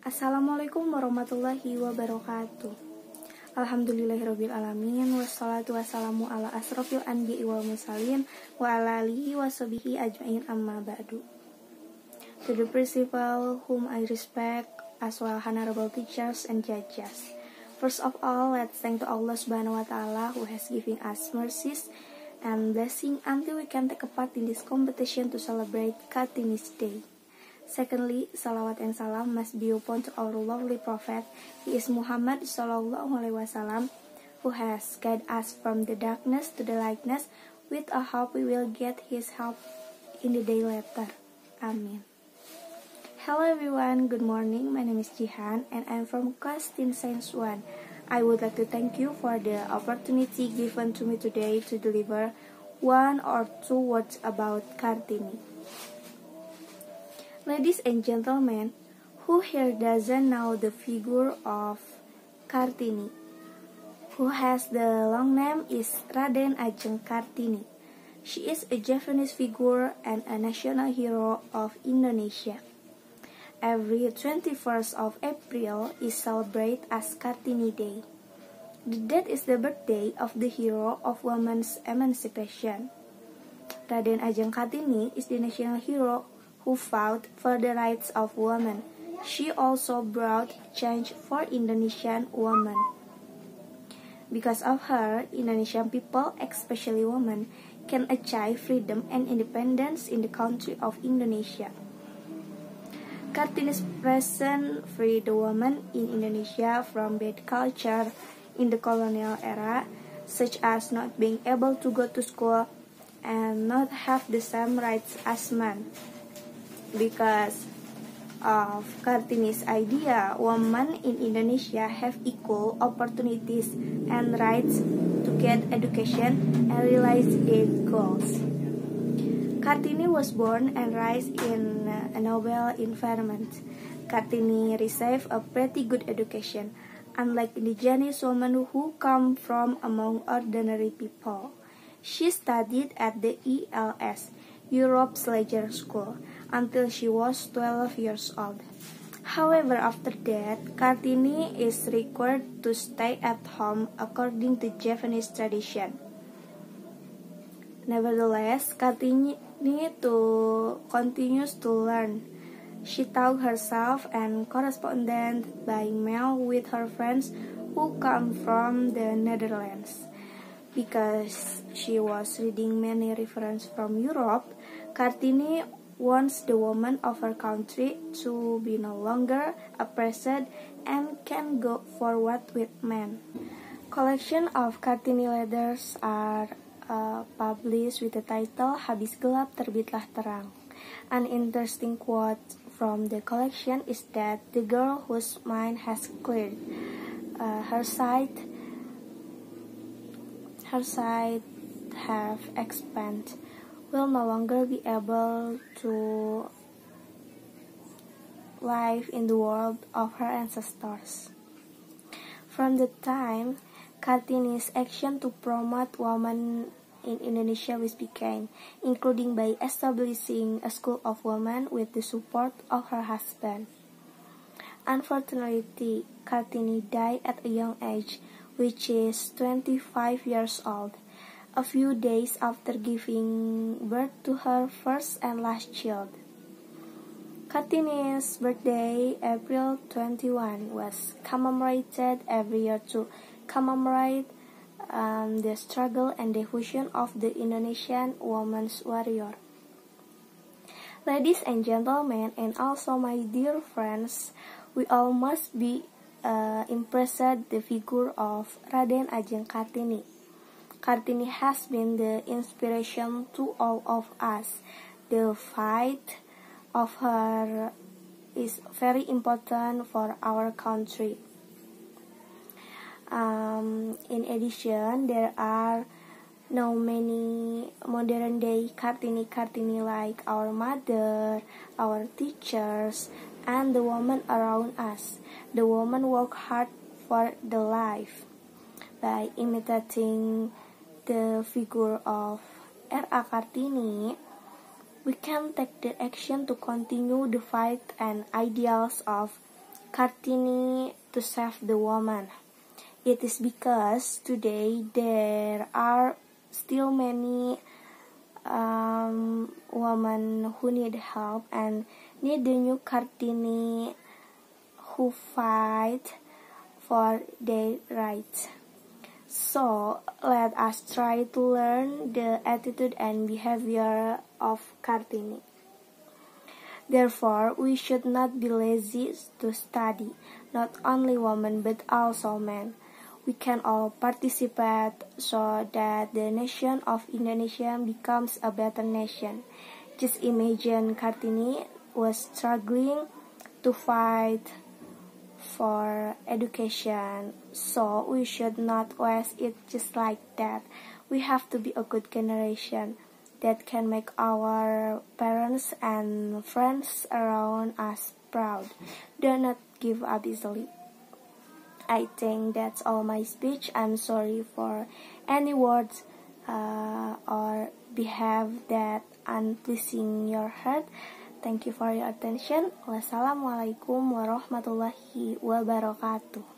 Assalamualaikum warahmatullahi wabarakatuh. Alhamdulillahirabbil alamin wassalatu wassalamu ala asrofil anbiya'i wal mursalin wa ala alihi washabihi ajmain amma ba'du. To the principal whom I respect, as well honorable teachers and judges. First of all, let's thank to Allah Subhanahu wa Ta'ala who has given us mercies and blessing until we can take a part in this competition to celebrate Kartini's Day. Secondly, salawat and salam must be upon to our lovely Prophet. He is Muhammad Sallallahu Alaihi Wasallam, who has guided us from the darkness to the lightness. With a hope we will get his help in the day later. Amin. Hello everyone, good morning. My name is Jihan and I'm from class 10 Science 1. I would like to thank you for the opportunity given to me today to deliver one or two words about Kartini. Ladies and gentlemen, who here doesn't know the figure of Kartini? Who has the long name is Raden Ajeng Kartini. She is a Japanese figure and a national hero of Indonesia. Every 21st of April is celebrated as Kartini Day. The date is the birthday of the hero of women's emancipation. Raden Ajeng Kartini is the national hero who fought for the rights of women. She also brought change for Indonesian women. Because of her, Indonesian people, especially women, can achieve freedom and independence in the country of Indonesia. Kartini's presence freed the women in Indonesia from bad culture in the colonial era, such as not being able to go to school and not have the same rights as men. Because of Kartini's idea, women in Indonesia have equal opportunities and rights to get education and realize their goals. Kartini was born and raised in a noble environment. Kartini received a pretty good education, unlike indigenous women who come from among ordinary people. She studied at the ELS, Europe's Leisure School, until she was 12 years old. However, after that, Kartini is required to stay at home according to Japanese tradition. Nevertheless, Kartini continues to learn. She taught herself and corresponded by mail with her friends who come from the Netherlands. Because she was reading many references from Europe, Kartini wants the women of her country to be no longer oppressed and can go forward with men. Collection of Kartini letters are published with the title Habis Gelap Terbitlah Terang. An interesting quote from the collection is that the girl whose mind has cleared, her sight have expanded, will no longer be able to live in the world of her ancestors. From the time Kartini's action to promote women in Indonesia was began, including by establishing a school of women with the support of her husband. Unfortunately, Kartini died at a young age, which is 25 years old, a few days after giving birth to her first and last child. Kartini's birthday, April 21, was commemorated every year to commemorate the struggle and devotion of the Indonesian women's warrior. Ladies and gentlemen, and also my dear friends, we all must be impressed the figure of Raden Ajeng Kartini. Kartini has been the inspiration to all of us. The fight of her is very important for our country. In addition, there are now many modern day Kartini like our mother, our teachers, and the women around us. The women work hard for the life. By imitating the figure of R.A. Kartini, we can take the action to continue the fight and ideals of Kartini to save the woman. It is because today there are still many women who need help and need the new Kartini who fight for their rights. So let us try to learn the attitude and behavior of Kartini. Therefore, we should not be lazy to study, not only women but also men. We can all participate so that the nation of Indonesia becomes a better nation. Just imagine Kartini was struggling to fight for education, so we should not waste it just like that. We have to be a good generation that can make our parents and friends around us proud. Do not give up easily. I think that's all my speech. I'm sorry for any words or behave that unpleasing your heart. Thank you for your attention. Wassalamualaikum warahmatullahi wabarakatuh.